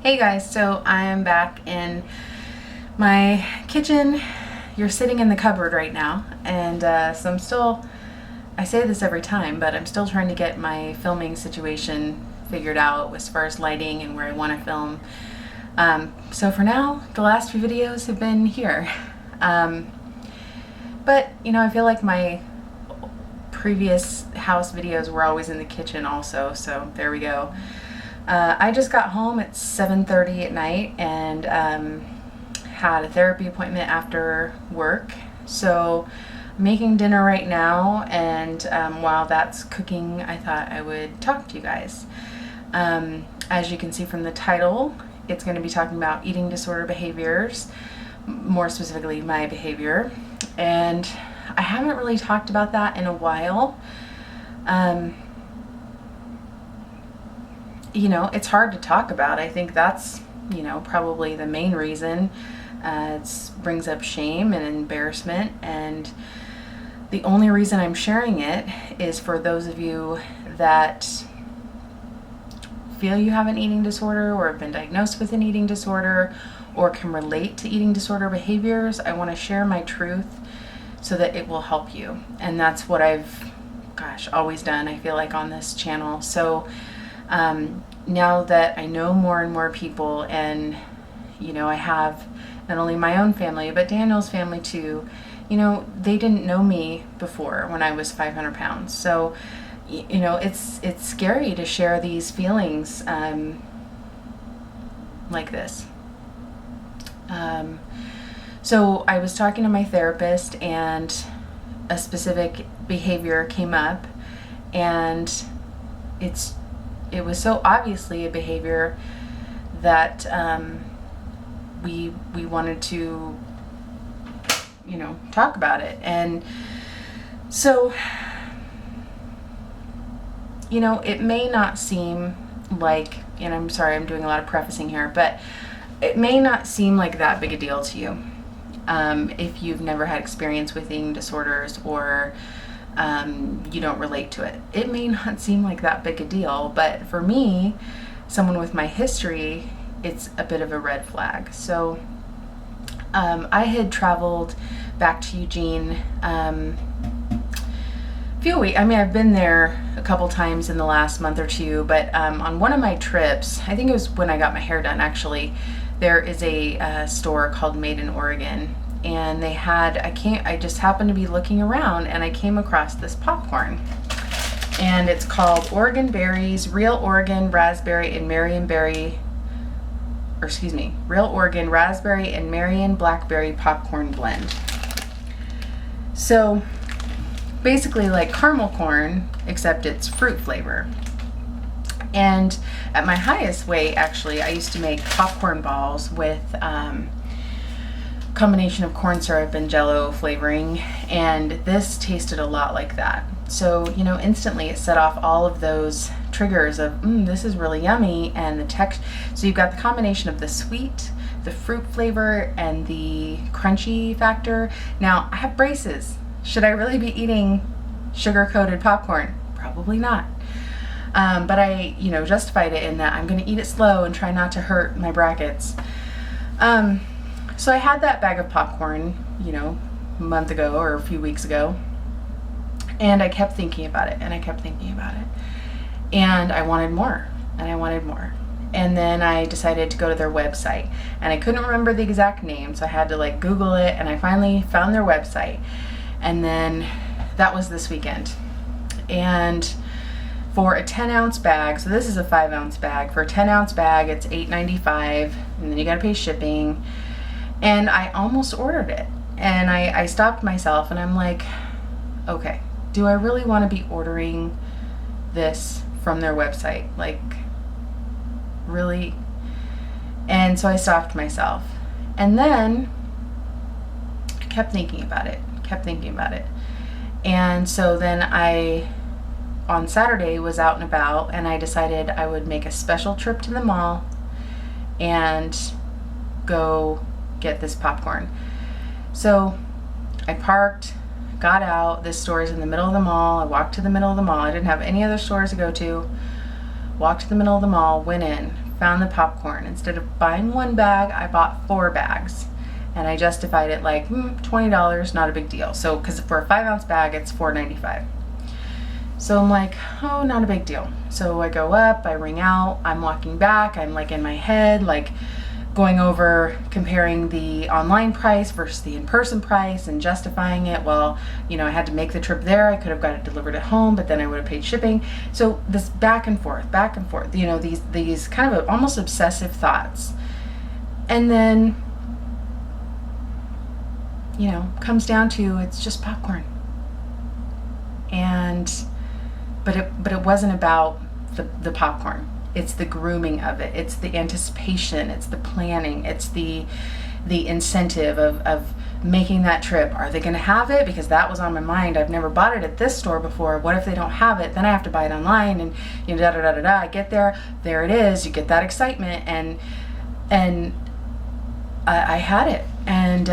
Hey guys, so I am back in my kitchen. You're sitting in the cupboard right now, and so I'm still, I say this every time, but I'm still trying to get my filming situation figured out as far as lighting and where I want to film. So for now, the last few videos have been here. But, you know, I feel like my previous house videos were always in the kitchen also, so there we go. I just got home at 7:30 at night and had a therapy appointment after work. So I'm making dinner right now, and while that's cooking, I thought I would talk to you guys. As you can see from the title, it's going to be talking about eating disorder behaviors, more specifically my behavior. And I haven't really talked about that in a while. You know, it's hard to talk about. I think that's, you know, probably the main reason. It brings up shame and embarrassment, and the only reason I'm sharing it is for those of you that feel you have an eating disorder or have been diagnosed with an eating disorder or can relate to eating disorder behaviors. I want to share my truth so that it will help you. And that's what I've, always done, I feel like, on this channel. So now that I know more and more people, and you know, I have not only my own family but Daniel's family too, you know, they didn't know me before when I was 500 pounds. So you know, it's scary to share these feelings like this. So I was talking to my therapist, and a specific behavior came up, and it was so obviously a behavior that we wanted to, you know, talk about it. And so, you know, it may not seem like, and I'm sorry, I'm doing a lot of prefacing here, but it may not seem like that big a deal to you if you've never had experience with eating disorders, or you don't relate to it. It may not seem like that big a deal, but for me, someone with my history, it's a bit of a red flag. So I had traveled back to Eugene few weeks. I mean, I've been there a couple times in the last month or two, but on one of my trips, I think it was when I got my hair done actually, there is a store called Made in Oregon, and they had, I just happened to be looking around and I came across this popcorn, and it's called Oregon Berries, Real Oregon Raspberry and Real Oregon Raspberry and Marion Blackberry Popcorn Blend. So basically like caramel corn, except it's fruit flavor. And at my highest weight, actually, I used to make popcorn balls with combination of corn syrup and Jell-O flavoring, and this tasted a lot like that. So, you know, instantly it set off all of those triggers of, this is really yummy, and the text. So you've got the combination of the sweet, the fruit flavor, and the crunchy factor. Now, I have braces. Should I really be eating sugar-coated popcorn? Probably not. But I, you know, justified it in that I'm going to eat it slow and try not to hurt my brackets. So I had that bag of popcorn, you know, a month ago or a few weeks ago, and I kept thinking about it, and I kept thinking about it, and I wanted more, and I wanted more. And then I decided to go to their website, and I couldn't remember the exact name, so I had to like Google it, and I finally found their website. And then that was this weekend. And for a 10-ounce bag, so this is a 5-ounce bag, for a 10-ounce bag it's $8.95, and then you gotta pay shipping. And I almost ordered it, and I stopped myself, and I'm like, okay, do I really want to be ordering this from their website? Like, really? And so I stopped myself, and then I kept thinking about it. And so then I, on Saturday, was out and about, and I decided I would make a special trip to the mall and go get this popcorn. So I parked, got out. This store is in the middle of the mall. I walked to the middle of the mall. I didn't have any other stores to go to. Walked to the middle of the mall, went in, found the popcorn. Instead of buying one bag, I bought 4 bags. And I justified it like, $20, not a big deal. So, because for a 5-ounce bag, it's $4.95. So I'm like, oh, not a big deal. So I go up, I ring out, I'm walking back, I'm like in my head, like going over, comparing the online price versus the in-person price and justifying it. Well, I had to make the trip there. I could have got it delivered at home, but then I would have paid shipping. So this back and forth, these kind of almost obsessive thoughts. And then, comes down to it's just popcorn. But it wasn't about the popcorn. It's the grooming of it. It's the anticipation. It's the planning. It's the incentive of making that trip. Are they going to have it? Because that was on my mind. I've never bought it at this store before. What if they don't have it? Then I have to buy it online, and I get there it is. You get that excitement, and I had it, and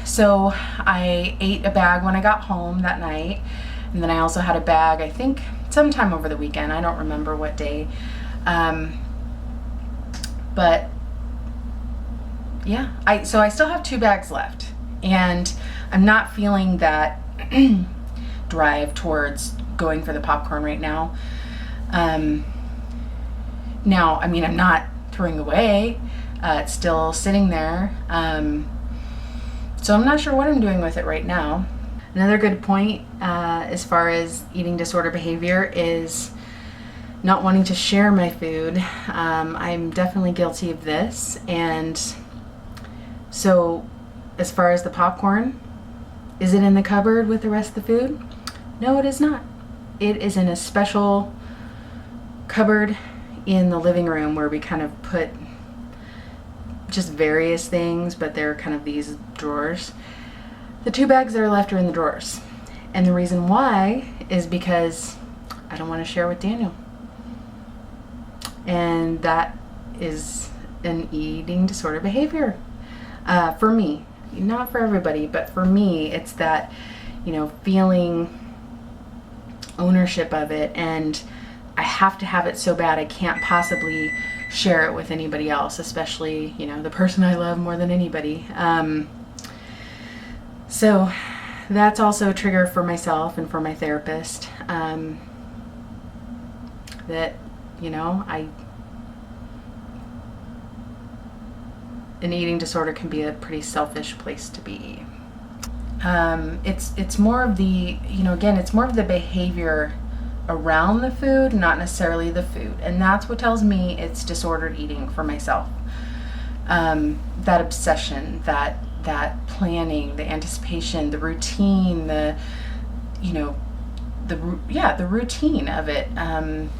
so I ate a bag when I got home that night. And then I also had a bag, I think, sometime over the weekend. I don't remember what day. But yeah, so I still have 2 bags left. And I'm not feeling that drive towards going for the popcorn right now. Now, I mean, I'm not throwing away. It's still sitting there. So I'm not sure what I'm doing with it right now. Another good point as far as eating disorder behavior is not wanting to share my food. I'm definitely guilty of this. And so as far as the popcorn, is it in the cupboard with the rest of the food? No, it is not. It is in a special cupboard in the living room where we kind of put just various things, but they're kind of these drawers. The 2 bags that are left are in the drawers. And the reason why is because I don't want to share with Daniel. And that is an eating disorder behavior. For me, not for everybody, but for me, it's that, feeling ownership of it, and I have to have it so bad I can't possibly share it with anybody else, especially, the person I love more than anybody. So that's also a trigger for myself and for my therapist, that, an eating disorder can be a pretty selfish place to be. It's more of the, it's more of the behavior around the food, not necessarily the food. And that's what tells me it's disordered eating for myself. That obsession, that planning, the anticipation, the routine, the routine of it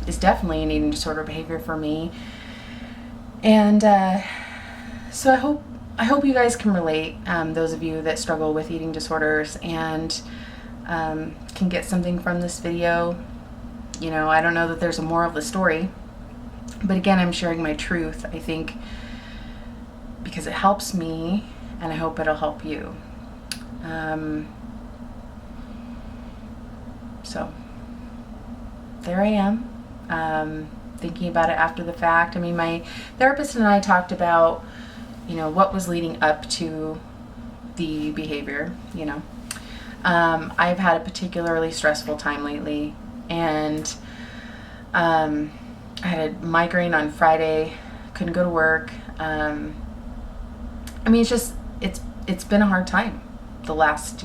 is definitely an eating disorder behavior for me. And so I hope you guys can relate, those of you that struggle with eating disorders, and can get something from this video. I don't know that there's a moral of the story, but again, I'm sharing my truth, I think, because it helps me, and I hope it'll help you. So there I am, thinking about it after the fact. I mean, my therapist and I talked about, what was leading up to the behavior. I've had a particularly stressful time lately, and I had a migraine on Friday, couldn't go to work. I mean, it's been a hard time the last,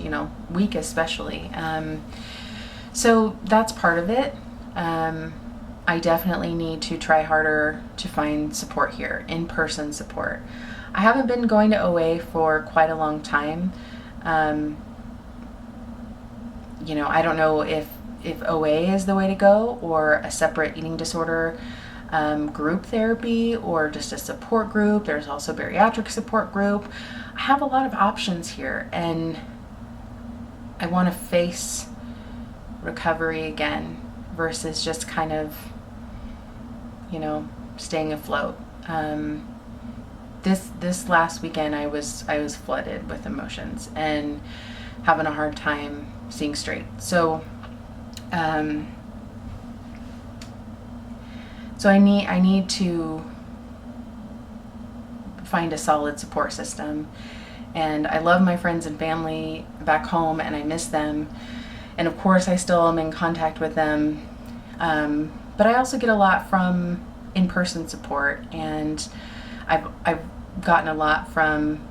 week especially. So that's part of it. I definitely need to try harder to find support here, in-person support. I haven't been going to OA for quite a long time. I don't know if OA is the way to go, or a separate eating disorder group therapy, or just a support group. There's also bariatric support group. I have a lot of options here, and I want to face recovery again versus just kind of, staying afloat. This last weekend I was flooded with emotions and having a hard time seeing straight. So So I need to find a solid support system. And I love my friends and family back home, and I miss them. And of course, I still am in contact with them. But I also get a lot from in-person support, and I've gotten a lot from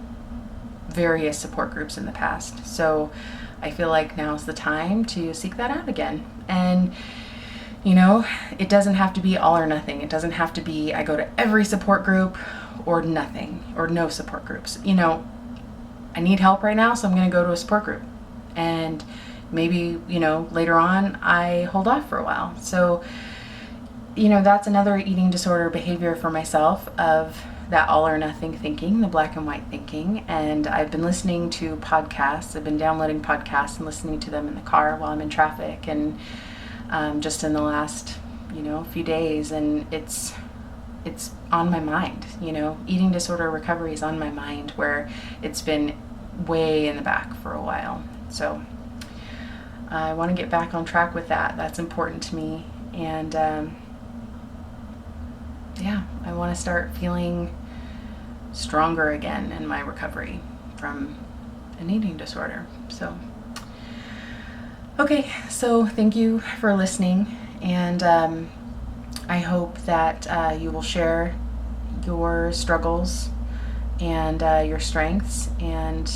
various support groups in the past. So I feel like now's the time to seek that out again. And you know, it doesn't have to be all or nothing. It doesn't have to be I go to every support group or nothing or no support groups. You know, I need help right now, so I'm going to go to a support group. And maybe, you know, later on I hold off for a while. So, you know, that's another eating disorder behavior for myself of that all or nothing thinking, the black and white thinking. And I've been listening to podcasts. I've been downloading podcasts and listening to them in the car while I'm in traffic, and just in the last, you know, few days, and it's on my mind. You know, eating disorder recovery is on my mind, where it's been way in the back for a while. So I want to get back on track with that. That's important to me. And yeah, I want to start feeling stronger again in my recovery from an eating disorder. So okay, so thank you for listening, and I hope that you will share your struggles and your strengths, and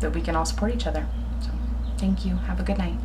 that we can all support each other. So thank you. Have a good night.